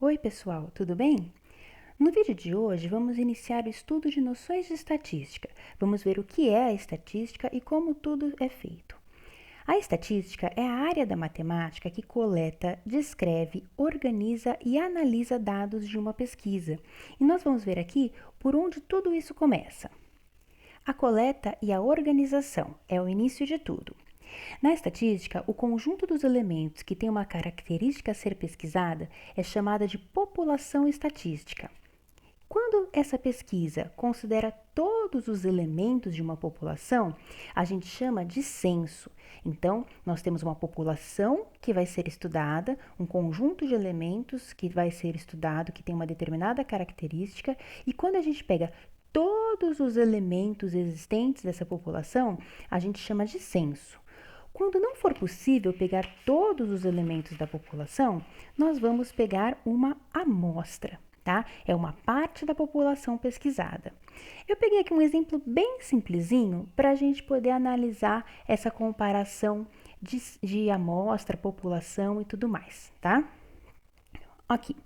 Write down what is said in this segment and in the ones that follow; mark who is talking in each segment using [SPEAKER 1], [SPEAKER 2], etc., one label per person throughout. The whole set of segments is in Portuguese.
[SPEAKER 1] Oi, pessoal, tudo bem? No vídeo de hoje, vamos iniciar o estudo de noções de estatística. Vamos ver o que é a estatística e como tudo é feito. A estatística é a área da matemática que coleta, descreve, organiza e analisa dados de uma pesquisa. E nós vamos ver aqui por onde tudo isso começa. A coleta e a organização é o início de tudo. Na estatística, o conjunto dos elementos que tem uma característica a ser pesquisada é chamada de população estatística. Quando essa pesquisa considera todos os elementos de uma população, a gente chama de censo. Então, nós temos uma população que vai ser estudada, um conjunto de elementos que vai ser estudado, que tem uma determinada característica, e quando a gente pega todos os elementos existentes dessa população, a gente chama de censo. Quando não for possível pegar todos os elementos da população, nós vamos pegar uma amostra, tá? É uma parte da população pesquisada. Eu peguei aqui um exemplo bem simplesinho para a gente poder analisar essa comparação de amostra, população e tudo mais, tá? Aqui,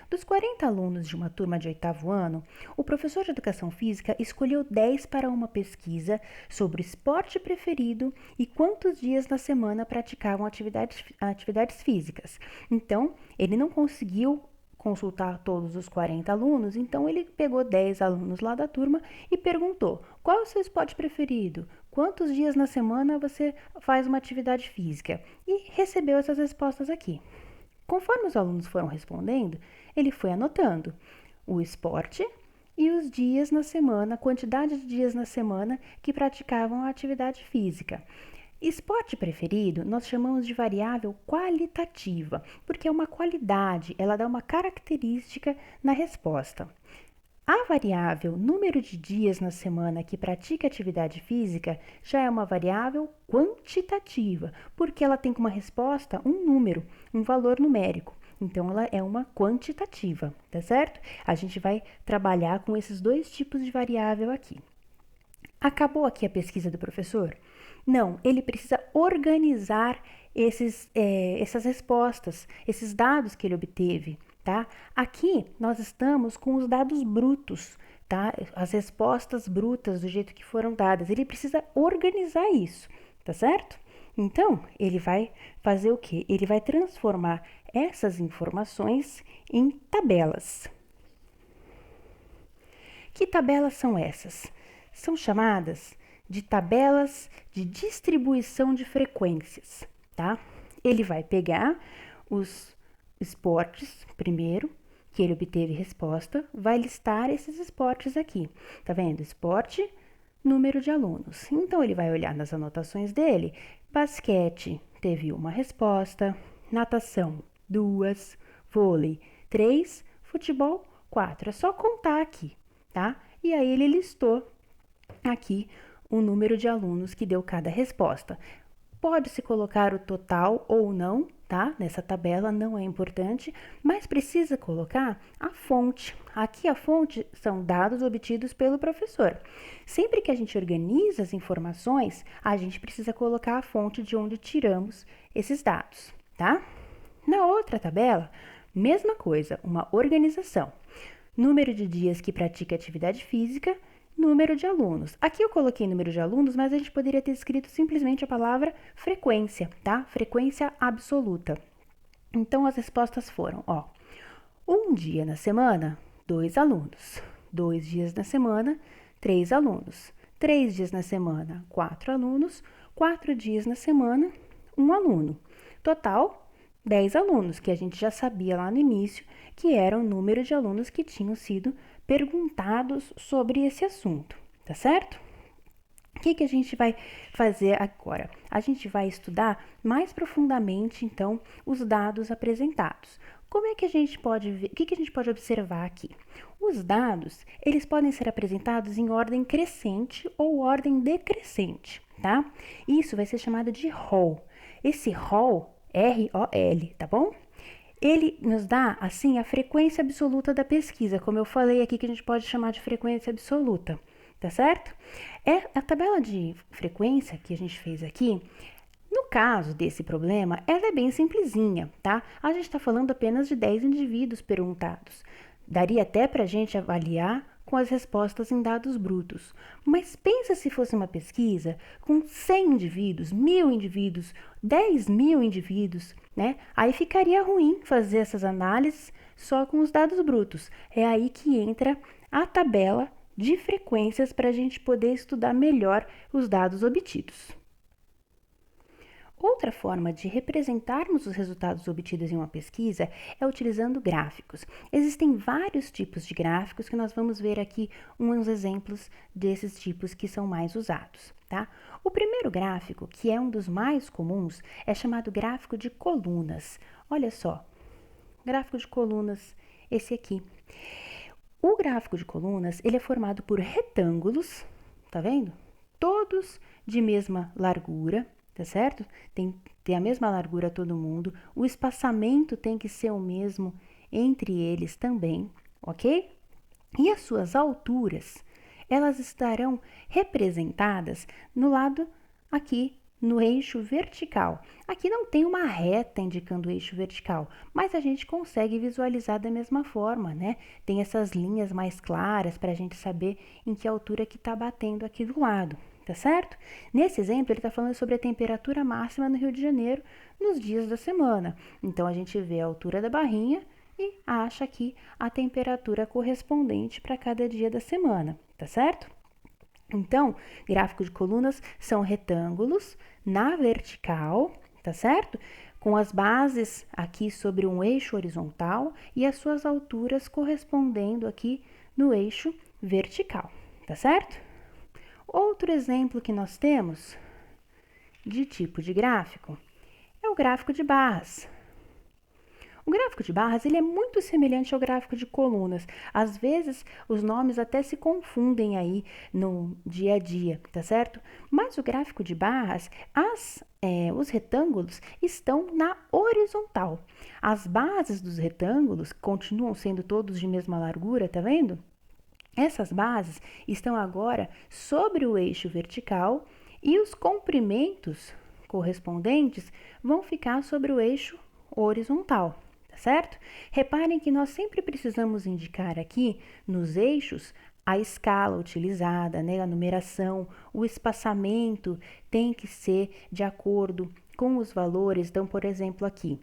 [SPEAKER 1] dos 40 alunos de uma turma de oitavo ano, o professor de educação física escolheu 10 para uma pesquisa sobre o esporte preferido e quantos dias na semana praticavam atividades físicas. Então, ele não conseguiu consultar todos os 40 alunos, então ele pegou 10 alunos lá da turma e perguntou: qual é o seu esporte preferido? Quantos dias na semana você faz uma atividade física? E recebeu essas respostas aqui. Conforme os alunos foram respondendo, ele foi anotando o esporte e os dias na semana, a quantidade de dias na semana que praticavam a atividade física. Esporte preferido nós chamamos de variável qualitativa, porque é uma qualidade, ela dá uma característica na resposta. A variável número de dias na semana que pratica atividade física já é uma variável quantitativa, porque ela tem como resposta um número, um valor numérico. Então, ela é uma quantitativa, tá certo? A gente vai trabalhar com esses dois tipos de variável aqui. Acabou aqui a pesquisa do professor? Não, ele precisa organizar essas respostas, esses dados que ele obteve, tá? Aqui nós estamos com os dados brutos, tá? As respostas brutas do jeito que foram dadas. Ele precisa organizar isso, tá certo? Então, ele vai fazer o quê? Ele vai transformar essas informações em tabelas. Que tabelas são essas? São chamadas de tabelas de distribuição de frequências, tá? Ele vai pegar os esportes primeiro, que ele obteve resposta, vai listar esses esportes aqui. Tá vendo? Esporte, número de alunos. Então, ele vai olhar nas anotações dele. Basquete teve uma resposta, natação, duas, vôlei, três, futebol, quatro. É só contar aqui, tá? E aí ele listou aqui o número de alunos que deu cada resposta. Pode-se colocar o total ou não, tá? Nessa tabela não é importante, mas precisa colocar a fonte. Aqui a fonte são dados obtidos pelo professor. Sempre que a gente organiza as informações, a gente precisa colocar a fonte de onde tiramos esses dados, tá? Na outra tabela, mesma coisa, uma organização. Número de dias que pratica atividade física, número de alunos. Aqui eu coloquei número de alunos, mas a gente poderia ter escrito simplesmente a palavra frequência, tá? Frequência absoluta. Então as respostas foram, ó, um dia na semana, 2 alunos. 2 dias na semana, 3 alunos. 3 dias na semana, 4 alunos. 4 dias na semana, 1 aluno. Total, 10 alunos, que a gente já sabia lá no início que era o número de alunos que tinham sido perguntados sobre esse assunto, tá certo? O que a gente vai fazer agora? A gente vai estudar mais profundamente, então, os dados apresentados. Como é que a gente pode ver? O que a gente pode observar aqui? Os dados, eles podem ser apresentados em ordem crescente ou ordem decrescente, tá? Isso vai ser chamado de rol. Esse rol, R-O-L, tá bom? Ele nos dá, assim, a frequência absoluta da pesquisa, como eu falei aqui que a gente pode chamar de frequência absoluta, tá certo? A tabela de frequência que a gente fez aqui, No caso desse problema, ela é bem simplesinha, tá? A gente está falando apenas de 10 indivíduos perguntados. Daria até para a gente avaliar com as respostas em dados brutos. Mas pensa se fosse uma pesquisa com 100 indivíduos, 1.000 indivíduos, 10.000 indivíduos, né? Aí ficaria ruim fazer essas análises só com os dados brutos. É aí que entra a tabela de frequências para a gente poder estudar melhor os dados obtidos. Outra forma de representarmos os resultados obtidos em uma pesquisa é utilizando gráficos. Existem vários tipos de gráficos que nós vamos ver aqui uns exemplos desses tipos que são mais usados, tá? O primeiro gráfico, que é um dos mais comuns, é chamado gráfico de colunas. Olha só, gráfico de colunas, esse aqui. O gráfico de colunas, ele é formado por retângulos, tá vendo? Todos de mesma largura, tá certo? Tem a mesma largura todo mundo, o espaçamento tem que ser o mesmo entre eles também, ok? E as suas alturas, elas estarão representadas no lado aqui, no eixo vertical. Aqui não tem uma reta indicando o eixo vertical, mas a gente consegue visualizar da mesma forma, né? Tem essas linhas mais claras para a gente saber em que altura que está batendo aqui do lado. Tá certo? Nesse exemplo, ele está falando sobre a temperatura máxima no Rio de Janeiro nos dias da semana. Então, a gente vê a altura da barrinha e acha aqui a temperatura correspondente para cada dia da semana, tá certo? Então, gráfico de colunas são retângulos na vertical, tá certo? Com as bases aqui sobre um eixo horizontal e as suas alturas correspondendo aqui no eixo vertical, tá certo? Outro exemplo que nós temos de tipo de gráfico é o gráfico de barras. O gráfico de barras ele é muito semelhante ao gráfico de colunas. Às vezes, os nomes até se confundem aí no dia a dia, tá certo? Mas o gráfico de barras, os retângulos estão na horizontal. As bases dos retângulos continuam sendo todos de mesma largura, tá vendo? Essas bases estão agora sobre o eixo vertical e os comprimentos correspondentes vão ficar sobre o eixo horizontal, tá certo? Reparem que nós sempre precisamos indicar aqui nos eixos a escala utilizada, né, a numeração, o espaçamento tem que ser de acordo com os valores. Então, por exemplo, aqui,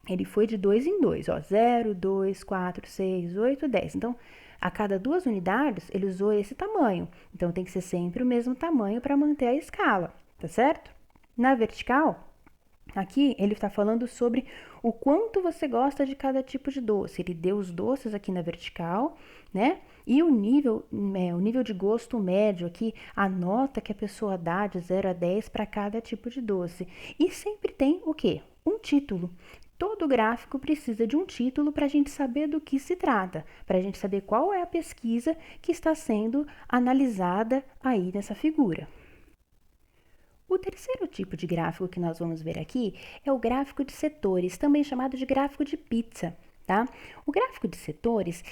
[SPEAKER 1] ele foi de 2 em 2, ó, 0, 2, 4, 6, 8, 10. Então, a cada 2 unidades, ele usou esse tamanho. Então, tem que ser sempre o mesmo tamanho para manter a escala, tá certo? Na vertical, aqui ele está falando sobre o quanto você gosta de cada tipo de doce. Ele deu os doces aqui na vertical, né? E o nível de gosto médio aqui, a nota que a pessoa dá de 0 a 10 para cada tipo de doce. E sempre tem o quê? Um título. Todo gráfico precisa de um título para a gente saber do que se trata, para a gente saber qual é a pesquisa que está sendo analisada aí nessa figura. O terceiro tipo de gráfico que nós vamos ver aqui é o gráfico de setores, também chamado de gráfico de pizza. Tá? O gráfico de setores,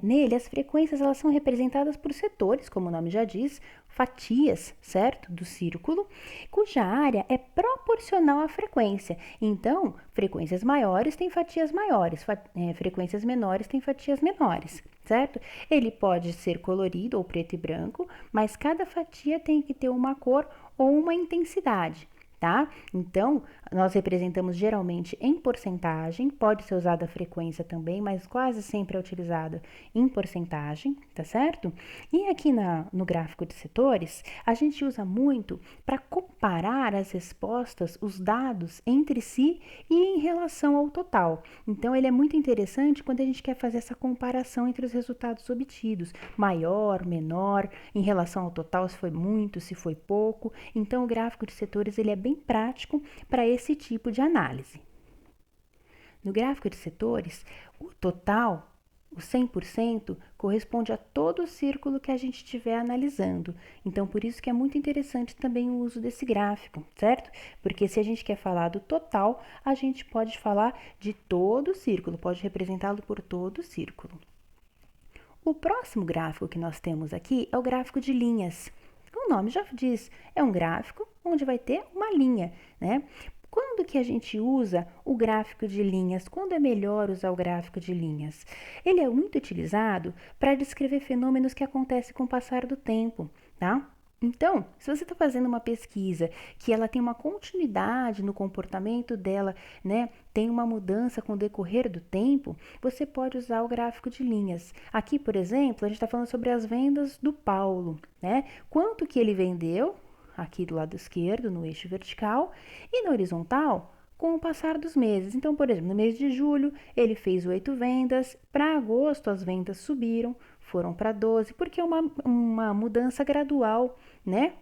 [SPEAKER 1] nele as frequências elas são representadas por setores, como o nome já diz, fatias, certo? Do círculo, cuja área é proporcional à frequência. Então, frequências maiores têm fatias maiores, frequências menores têm fatias menores, certo? Ele pode ser colorido ou preto e branco, mas cada fatia tem que ter uma cor ou uma intensidade. Tá? Então, nós representamos geralmente em porcentagem, pode ser usada a frequência também, mas quase sempre é utilizada em porcentagem, tá certo? E aqui no gráfico de setores, a gente usa muito para comparar as respostas, os dados entre si e em relação ao total. Então, ele é muito interessante quando a gente quer fazer essa comparação entre os resultados obtidos, maior, menor, em relação ao total, se foi muito, se foi pouco. Então, o gráfico de setores ele é bem prático para esse tipo de análise. No gráfico de setores, o total, o 100%, corresponde a todo o círculo que a gente estiver analisando. Então, por isso que é muito interessante também o uso desse gráfico, certo? Porque se a gente quer falar do total, a gente pode falar de todo o círculo, pode representá-lo por todo o círculo. O próximo gráfico que nós temos aqui é o gráfico de linhas. O nome já diz, é um gráfico onde vai ter uma linha, né? Quando que a gente usa o gráfico de linhas? Quando é melhor usar o gráfico de linhas? Ele é muito utilizado para descrever fenômenos que acontecem com o passar do tempo, tá? Então, se você está fazendo uma pesquisa que ela tem uma continuidade no comportamento dela, né, tem uma mudança com o decorrer do tempo, você pode usar o gráfico de linhas. Aqui, por exemplo, a gente está falando sobre as vendas do Paulo, né? Quanto que ele vendeu, aqui do lado esquerdo, no eixo vertical, e na horizontal, com o passar dos meses. Então, por exemplo, no mês de julho, ele fez 8 vendas, para agosto as vendas subiram, foram para 12, porque é uma mudança gradual, né?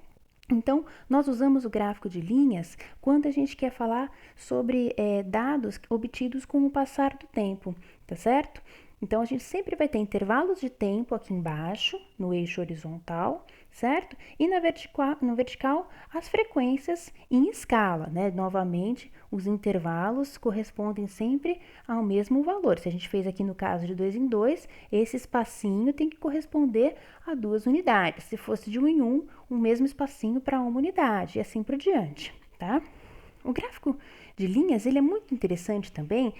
[SPEAKER 1] Então, nós usamos o gráfico de linhas quando a gente quer falar sobre dados obtidos com o passar do tempo, tá certo? Então, a gente sempre vai ter intervalos de tempo aqui embaixo, no eixo horizontal, certo? E no vertical, as frequências em escala, né? Novamente, os intervalos correspondem sempre ao mesmo valor. Se a gente fez aqui no caso de 2 em 2, esse espacinho tem que corresponder a 2 unidades. Se fosse de 1 em 1, o mesmo espacinho para uma unidade, e assim por diante, tá? O gráfico de linhas, ele é muito interessante também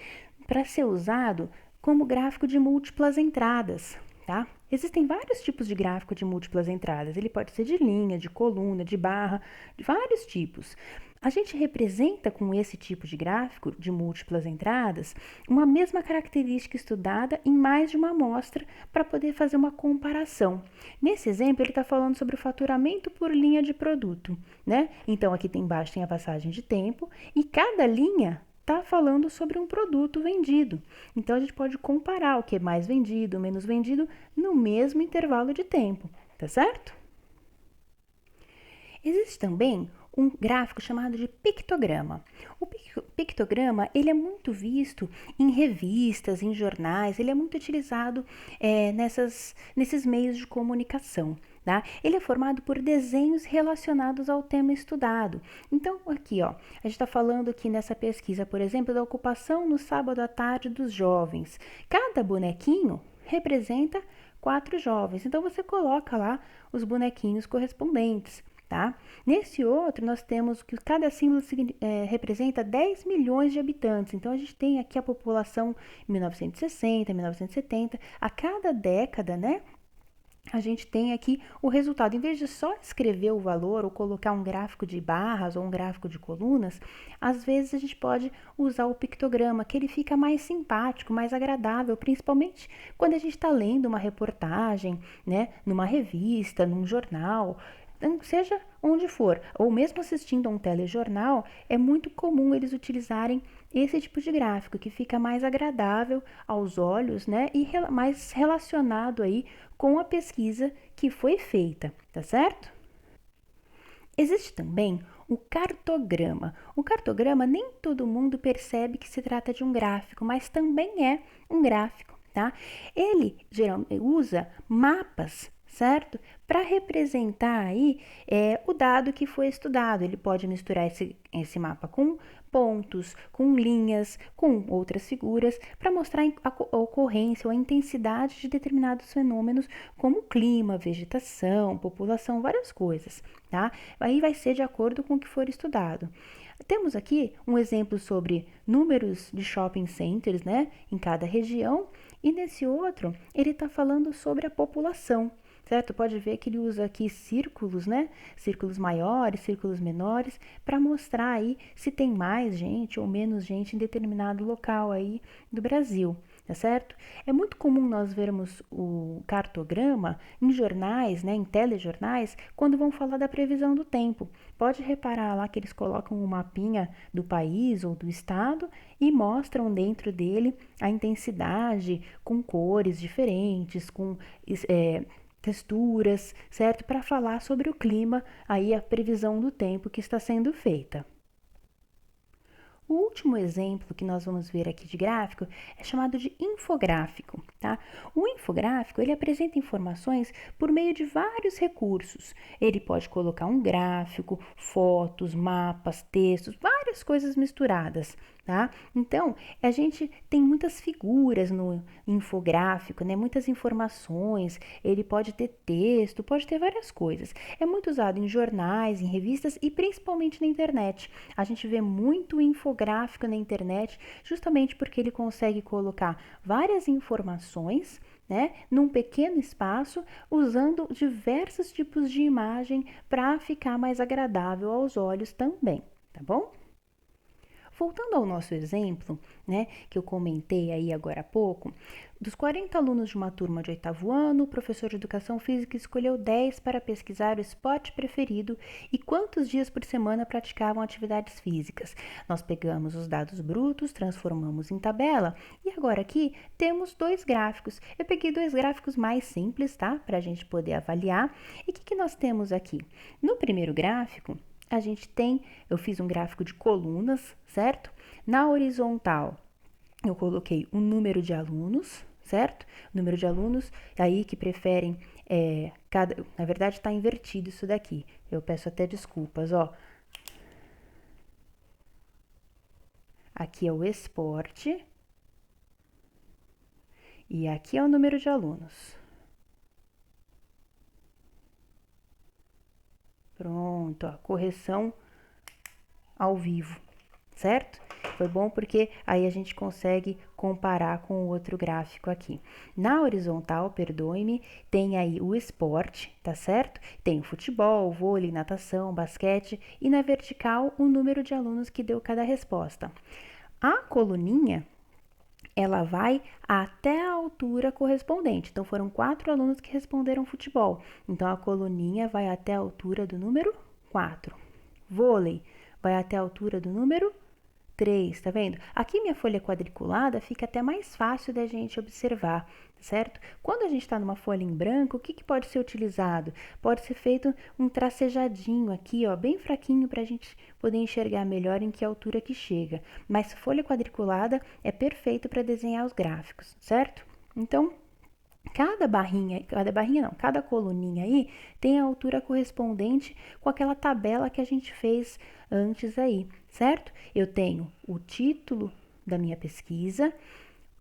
[SPEAKER 1] para ser usado como gráfico de múltiplas entradas, tá? Existem vários tipos de gráfico de múltiplas entradas. Ele pode ser de linha, de coluna, de barra, de vários tipos. A gente representa com esse tipo de gráfico de múltiplas entradas uma mesma característica estudada em mais de uma amostra para poder fazer uma comparação. Nesse exemplo, ele está falando sobre o faturamento por linha de produto, né? Então, aqui embaixo tem a passagem de tempo e cada linha está falando sobre um produto vendido. Então, a gente pode comparar o que é mais vendido, menos vendido, no mesmo intervalo de tempo, tá certo? Existe também um gráfico chamado de pictograma. O pictograma, ele é muito visto em revistas, em jornais, ele é muito utilizado nesses meios de comunicação. Tá? Ele é formado por desenhos relacionados ao tema estudado. Então, aqui, ó, a gente está falando aqui nessa pesquisa, por exemplo, da ocupação no sábado à tarde dos jovens. Cada bonequinho representa 4 jovens. Então, você coloca lá os bonequinhos correspondentes. Tá? Nesse outro, nós temos que cada símbolo representa 10 milhões de habitantes. Então, a gente tem aqui a população em 1960, 1970. A cada década, né? A gente tem aqui o resultado. Em vez de só escrever o valor ou colocar um gráfico de barras ou um gráfico de colunas, às vezes a gente pode usar o pictograma, que ele fica mais simpático, mais agradável, principalmente quando a gente está lendo uma reportagem, né, numa revista, num jornal, seja onde for, ou mesmo assistindo a um telejornal, é muito comum eles utilizarem esse tipo de gráfico, que fica mais agradável aos olhos, né, e mais relacionado aí com a pesquisa que foi feita, tá certo? Existe também o cartograma. O cartograma nem todo mundo percebe que se trata de um gráfico, mas também é um gráfico, tá? Ele geralmente usa mapas, certo? Para representar aí o dado que foi estudado. Ele pode misturar esse mapa com pontos, com linhas, com outras figuras, para mostrar a ocorrência ou a intensidade de determinados fenômenos, como clima, vegetação, população, várias coisas, tá? Aí vai ser de acordo com o que for estudado. Temos aqui um exemplo sobre números de shopping centers, né, em cada região, e nesse outro ele está falando sobre a população. Certo? Pode ver que ele usa aqui círculos, né? Círculos maiores, círculos menores, para mostrar aí se tem mais gente ou menos gente em determinado local aí do Brasil, tá certo? É muito comum nós vermos o cartograma em jornais, né? Em telejornais, quando vão falar da previsão do tempo. Pode reparar lá que eles colocam um mapinha do país ou do estado e mostram dentro dele a intensidade com cores diferentes, com texturas, certo? Para falar sobre o clima, aí a previsão do tempo que está sendo feita. O último exemplo que nós vamos ver aqui de gráfico é chamado de infográfico, tá? O infográfico, ele apresenta informações por meio de vários recursos. Ele pode colocar um gráfico, fotos, mapas, textos, várias coisas misturadas, tá? Então, a gente tem muitas figuras no infográfico, né? Muitas informações, ele pode ter texto, pode ter várias coisas. É muito usado em jornais, em revistas e principalmente na internet. A gente vê muito infográfico na internet, justamente porque ele consegue colocar várias informações, né, num pequeno espaço, usando diversos tipos de imagem para ficar mais agradável aos olhos também, tá bom? Voltando ao nosso exemplo, né, que eu comentei aí agora há pouco, dos 40 alunos de uma turma de oitavo ano, o professor de educação física escolheu 10 para pesquisar o esporte preferido e quantos dias por semana praticavam atividades físicas. Nós pegamos os dados brutos, transformamos em tabela e agora aqui temos dois gráficos. Eu peguei dois gráficos mais simples, tá, para a gente poder avaliar. E o que nós temos aqui? No primeiro gráfico, a gente tem, eu fiz um gráfico de colunas, certo? Na horizontal, eu coloquei o número de alunos, certo? O número de alunos aí que preferem, na verdade está invertido isso daqui, eu peço até desculpas, ó. Aqui é o esporte e aqui é o número de alunos. Pronto, ó, correção ao vivo, certo? Foi bom porque aí a gente consegue comparar com o outro gráfico aqui. Na horizontal, perdoe-me, tem aí o esporte, tá certo? Tem o futebol, vôlei, natação, basquete e na vertical o número de alunos que deu cada resposta. A coluninha, ela vai até a altura correspondente. Então, foram 4 alunos que responderam futebol. Então, a coluninha vai até a altura do número 4. Vôlei vai até a altura do número 3, tá vendo? Aqui minha folha quadriculada fica até mais fácil da gente observar, certo? Quando a gente está numa folha em branco, o que pode ser utilizado? Pode ser feito um tracejadinho aqui, ó, bem fraquinho para a gente poder enxergar melhor em que altura que chega. Mas folha quadriculada é perfeito para desenhar os gráficos, certo? Então, cada coluninha aí tem a altura correspondente com aquela tabela que a gente fez antes aí, certo? Eu tenho o título da minha pesquisa,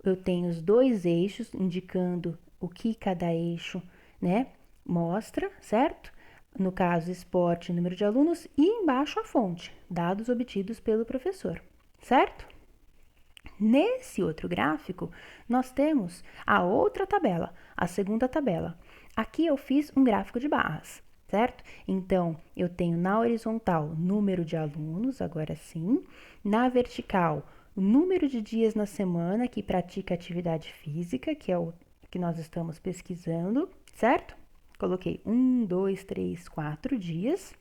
[SPEAKER 1] eu tenho os dois eixos indicando o que cada eixo, né, mostra, certo? No caso, esporte, número de alunos e embaixo a fonte, dados obtidos pelo professor, certo? Nesse outro gráfico, nós temos a outra tabela, a segunda tabela. Aqui eu fiz um gráfico de barras, certo? Então, eu tenho na horizontal número de alunos, agora sim. Na vertical, o número de dias na semana que pratica atividade física, que é o que nós estamos pesquisando, certo? Coloquei 1, 2, 3, 4 dias.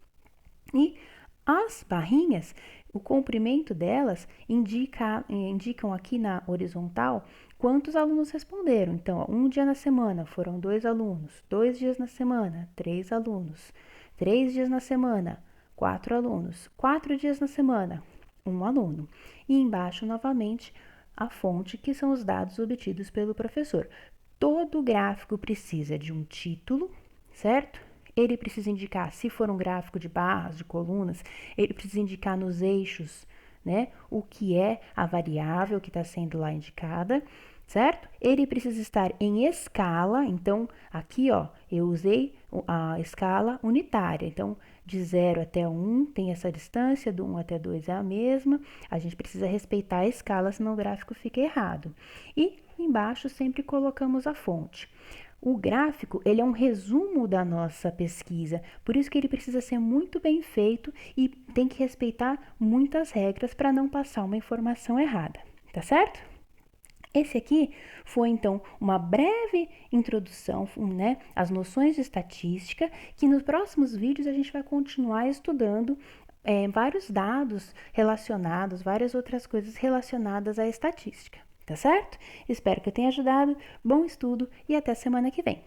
[SPEAKER 1] E as barrinhas, o comprimento delas indicam aqui na horizontal quantos alunos responderam. Então, ó, um dia na semana foram 2 alunos, 2 dias na semana, 3 alunos, 3 dias na semana, 4 alunos, 4 dias na semana, 1 aluno. E embaixo, novamente, a fonte, que são os dados obtidos pelo professor. Todo gráfico precisa de um título, certo? Ele precisa indicar, se for um gráfico de barras, de colunas, ele precisa indicar nos eixos, né, o que é a variável que está sendo lá indicada, certo? Ele precisa estar em escala, então, aqui, ó, eu usei a escala unitária, então, de 0 até 1 tem essa distância, do 1 até 2 é a mesma, a gente precisa respeitar a escala, senão o gráfico fica errado. E embaixo sempre colocamos a fonte. O gráfico, ele é um resumo da nossa pesquisa, por isso que ele precisa ser muito bem feito e tem que respeitar muitas regras para não passar uma informação errada, tá certo? Esse aqui foi, então, uma breve introdução, né, às noções de estatística, que nos próximos vídeos a gente vai continuar estudando vários dados relacionados, várias outras coisas relacionadas à estatística. Tá certo? Espero que eu tenha ajudado. Bom estudo e até semana que vem.